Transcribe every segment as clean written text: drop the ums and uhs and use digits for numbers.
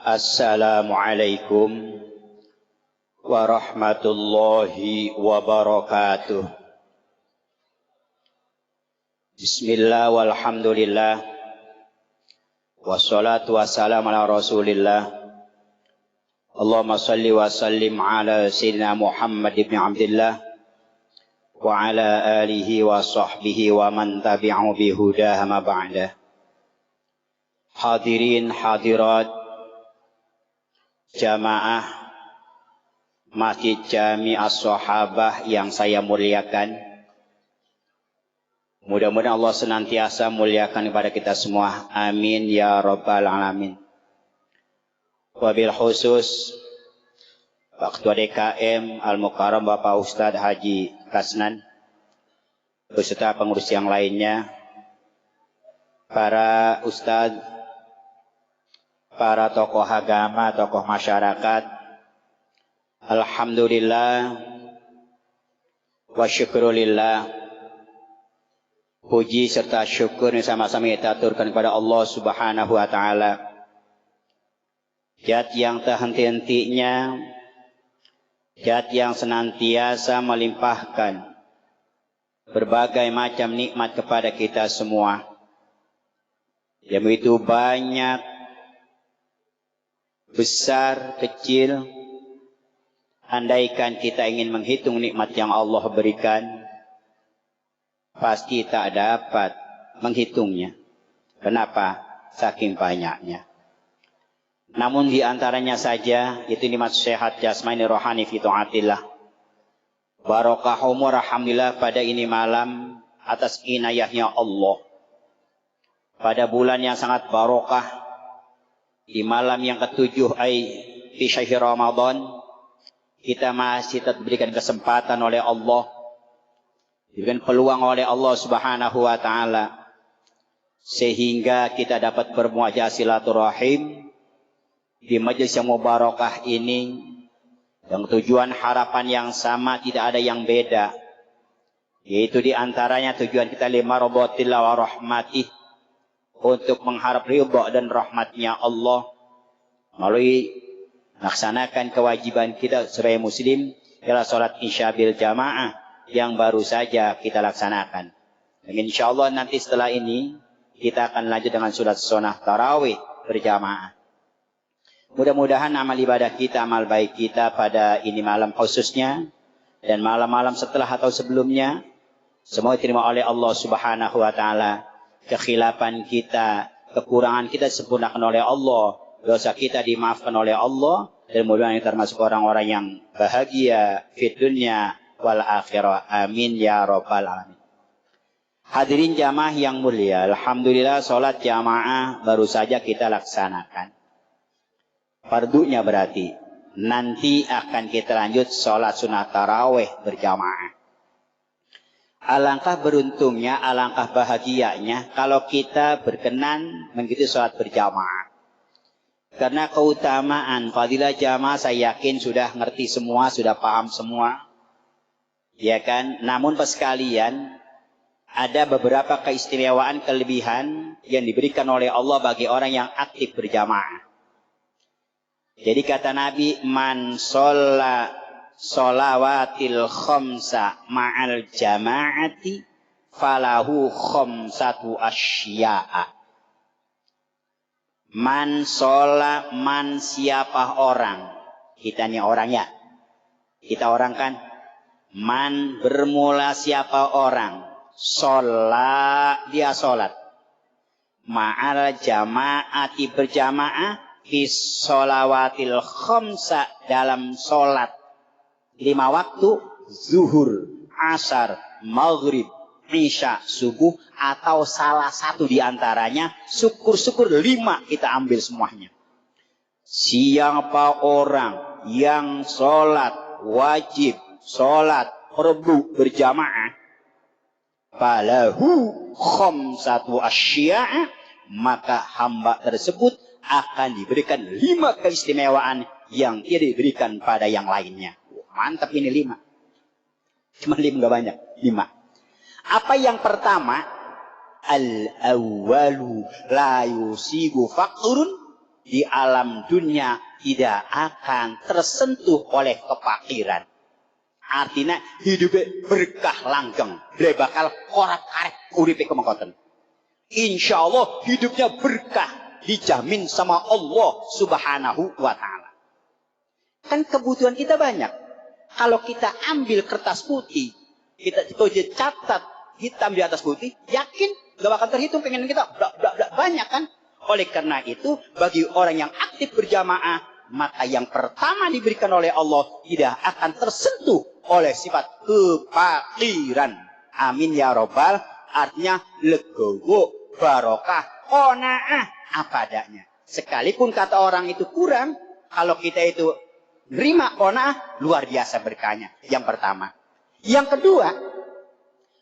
Assalamualaikum warahmatullahi wabarakatuh. Bismillah walhamdulillah. Wassalatu wassalamu ala rasulillah. Allahumma salli wa sallim ala sayyidina Muhammad ibn Abdillah wa ala alihi wa sahbihi wa man tabi'ahu bihudaha ma ba'dah. Hadirin hadirat jamaah Masjid Jami As-Sahabah yang saya muliakan. Mudah-mudahan Allah senantiasa muliakan kepada kita semua. Amin ya rabbal alamin. Wabil khusus Ketua DKM Al-Mukarram Bapak Ustadz Haji Kasnan beserta pengurus yang lainnya, para ustadz, para tokoh agama, tokoh masyarakat. Alhamdulillah wa syukrulillah. Puji serta syukur sama-sama kita aturkan kepada Allah Subhanahu wa taala. Zat yang tak henti-hentinya, zat yang senantiasa melimpahkan berbagai macam nikmat kepada kita semua. Yang begitu banyak, besar, kecil. Andaikan kita ingin menghitung nikmat yang Allah berikan, pasti tak dapat menghitungnya. Kenapa? Saking banyaknya. Namun di antaranya saja, itu nikmat sehat jasmani rohani fi taatillah. Barokah umur alhamdulillah pada ini malam atas inayahnya Allah. Pada bulan yang sangat barokah, di malam yang ketujuh fi syahr Ramadan, kita masih tetap diberikan kesempatan oleh Allah, diberikan peluang oleh Allah Subhanahu wa taala, sehingga kita dapat bermuajah silaturahim di majelis yang mubarakah ini, yang tujuan harapan yang sama, tidak ada yang beda, yaitu di antaranya tujuan kita limaradatillah wa rahmatih, untuk mengharap ridha dan rahmatnya Allah melalui melaksanakan kewajiban kita sebagai muslim, ialah sholat isya bil jamaah yang baru saja kita laksanakan. Dan insyaallah nanti setelah ini kita akan lanjut dengan sholat sunnah tarawih berjamaah. Mudah-mudahan amal ibadah kita, amal baik kita pada ini malam khususnya dan malam-malam setelah atau sebelumnya, semua diterima oleh Allah Subhanahu wa taala. Kekhilafan kita, kekurangan kita disempurnakan oleh Allah, dosa kita dimaafkan oleh Allah, dan mudah-mudahan kita termasuk orang-orang yang bahagia di dunia wal akhirah. Amin ya rabbal alamin. Hadirin jamaah yang mulia, alhamdulillah sholat jamaah baru saja kita laksanakan. Fardunya berarti nanti akan kita lanjut sholat sunnah tarawih berjamaah. Alangkah beruntungnya, alangkah bahagianya kalau kita berkenan mengikuti sholat berjamaah. Karena keutamaan fadilah jamaah saya yakin sudah ngerti semua, sudah paham semua. Ya kan? Namun sekalian, ada beberapa keistimewaan, kelebihan yang diberikan oleh Allah bagi orang yang aktif berjamaah. Jadi kata Nabi, man sholla sholawatil khamsa ma'al jama'ati falahu khamsatu asya'a. Man shola, man siapa orang, kita nih orang ya, kita orang kan. Man bermula siapa orang, shola dia sholat, ma'al jama'ati berjamaah, fis sholawatil khamsa dalam sholat 5 waktu, zuhur, asar, maghrib, isya, subuh, atau salah satu di antaranya, syukur-syukur 5 kita ambil semuanya. Siapa orang yang sholat wajib, sholat fardu berjamaah, falahu khamsatu asya'a, maka hamba tersebut akan diberikan 5 keistimewaan yang tidak diberikan pada yang lainnya. Mantap ini 5. Cuma 5 gak banyak. 5. Apa yang pertama? Al-awwalu la yusigu faqrun di alam dunia tidak akan tersentuh oleh kefakiran. Artinya hidupnya berkah langgeng. Dia bakal korak-karek uripe kemengkoten. Insya Allah hidupnya berkah. Dijamin sama Allah subhanahu wa ta'ala. Kan kebutuhan kita banyak. Kalau kita ambil kertas putih, kita catat hitam di atas putih, yakin gak bakal terhitung pengen kita banyak kan? Oleh karena itu, bagi orang yang aktif berjamaah, maka yang pertama diberikan oleh Allah tidak akan tersentuh oleh sifat kefakiran. Amin ya robbal. Artinya legowo, barokah, qanaah, apa adanya. Sekalipun kata orang itu kurang, kalau kita itu nerima qanaah, luar biasa berkahnya. Yang pertama. Yang kedua,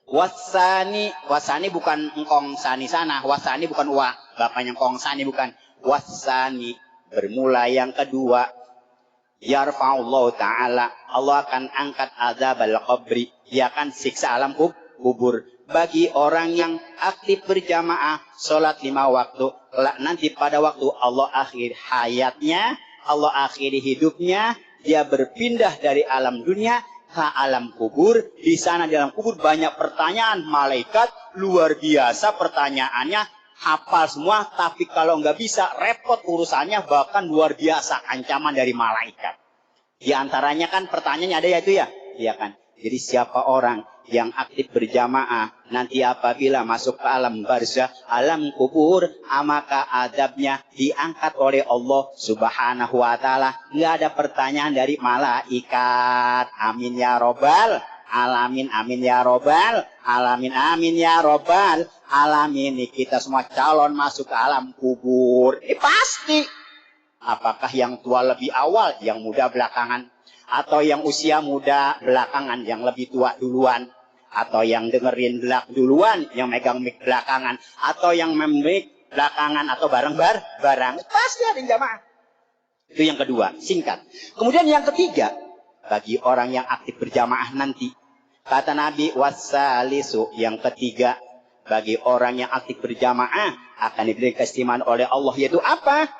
wasani bukan engkong sani sana, wasani bukan wa, bapaknya engkong sani bukan, wasani. Bermula yang kedua, yarfa'ullahu ta'ala, Allah akan angkat azabal qabri, dia akan siksa alam kubur. Bagi orang yang aktif berjamaah, sholat 5 waktu, nanti pada waktu Allah akhir hayatnya, Allah akhiri hidupnya, dia berpindah dari alam dunia ke alam kubur. Di sana di alam kubur banyak pertanyaan, malaikat luar biasa pertanyaannya, hafal semua, tapi kalau nggak bisa repot urusannya, bahkan luar biasa ancaman dari malaikat. Di antaranya kan pertanyaannya ada ya itu ya, iya kan. Jadi siapa orang yang aktif berjamaah nanti apabila masuk ke alam barzah, alam kubur, maka adabnya diangkat oleh Allah subhanahu wa ta'ala. Nggak ada pertanyaan dari malaikat. Amin ya robbal alamin, amin ya robbal alamin, amin ya robbal alamin. Ini kita semua calon masuk ke alam kubur. Ini pasti. Apakah yang tua lebih awal, yang muda belakangan? Atau yang usia muda belakangan, yang lebih tua duluan? Atau yang dengerin belak duluan, yang megang mic belakangan? Atau yang memik belakangan, atau bareng-bareng? Pasti ada yang jamaah. Itu yang kedua, singkat. Kemudian yang ketiga, bagi orang yang aktif berjamaah nanti, kata Nabi, wassalisu, yang ketiga, bagi orang yang aktif berjamaah akan diberi keistimewaan oleh Allah, yaitu apa?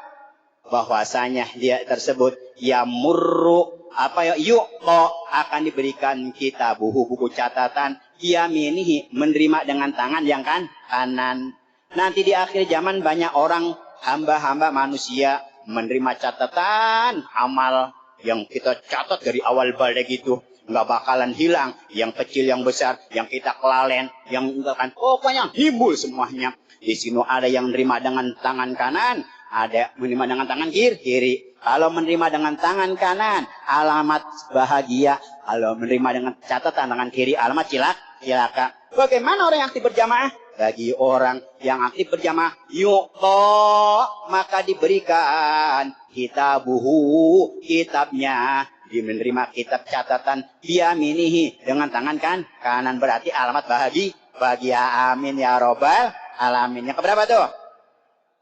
Bahwasanya dia tersebut yamurru, apa ya, yuqo, akan diberikan kita buku catatan, yaminihi, menerima dengan tangan yang kanan. Nanti di akhir zaman banyak orang, hamba-hamba manusia menerima catatan amal yang kita catat dari awal balik itu, nggak bakalan hilang, yang kecil yang besar, yang kita kelalen, yang enggak kan, pokoknya himbul semuanya. Di sini ada yang menerima dengan tangan kanan, ada menerima dengan tangan kiri. Kalau menerima dengan tangan kanan, alamat bahagia. Kalau menerima dengan catatan tangan kiri, alamat cilaka. Bagaimana orang yang aktif berjamaah? Bagi orang yang aktif berjamaah, yuqo, maka diberikan kitabuhu, kitabnya. Dia menerima kitab catatan, biyaminihi, dengan tangan kanan, berarti alamat bahagia. Amin ya robbal alamin. Yang keberapa tuh?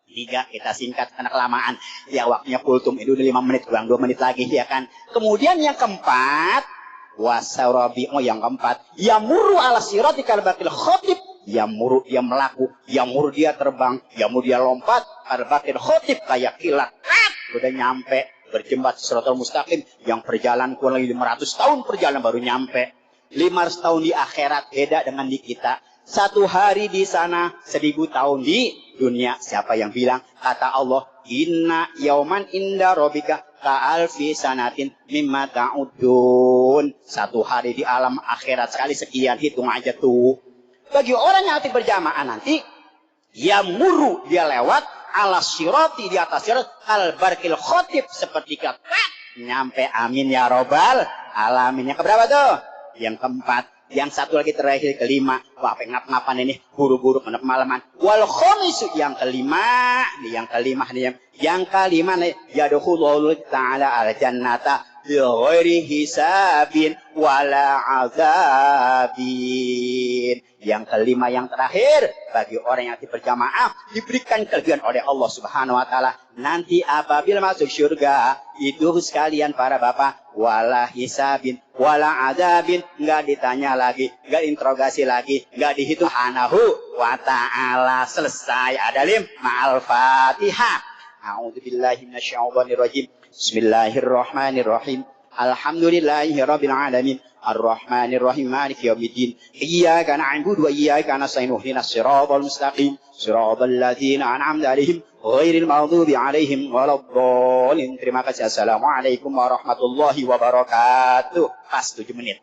3, kita singkat karena kelamaan. Ya waktunya kultum itu 5 menit, kurang 2 menit lagi ya kan. Kemudian yang keempat, wasarabi, yang keempat, yamuru ala sirati kalbatil khotib, yamuru dia melaku, yamuru dia terbang, yamuru dia lompat, kalbatil khotib kayak kilat. Udah nyampe berjembat siratal mustaqim, yang perjalanan kurang lebih 500 tahun perjalanan baru nyampe. 500 tahun di akhirat, beda dengan di kita. 1 hari di sana, 1000 tahun di dunia. Siapa yang bilang? Kata Allah, inna yauman inda robika ka'alfi sanatin mimma ta'udun. 1 hari di alam akhirat sekali sekian, hitung aja tuh. Bagi orang yang aktif berjamaah nanti, yamuru, dia lewat, ala sirati, di atas sirat, al-barkil khotib, seperti kata, nyampe. Amin ya robbal alamin. Yang keberapa tuh? Yang keempat. Yang satu lagi terakhir, kelima. Wah, ngap-ngapan ini, buru-buru kena kemalaman. Wal khomisu, yang kelima nih, yadkhulullahu ta'ala al jannata bi ghairi hisabin wala azabin. Yang kelima, yang terakhir, bagi orang yang berjamaah diberikan kelebihan oleh Allah Subhanahu wa taala. Nanti apabila masuk surga, itu sekalian para bapak, wala hisabin wala azabin, enggak ditanya lagi, enggak interogasi lagi, enggak dihitung. Subhanahu wa ta'ala. Selesai. Adalim ma'al Fatihah. A'udzubillahi minasyaitonirrajim. Bismillahirrahmanirrahim. Alhamdulillahirabbil alamin. Arrahmanirrahim. Maliki yaumiddin. Iyyaka na'budu wa iyyaka nasta'in. Ihdinas siratal mustaqim. Siratal ladzina an'amta 'alaihim ghairil maghdubi 'alaihim waladdallin. Terima kasih. Assalamualaikum warahmatullahi wabarakatuh. Pas 7 menit.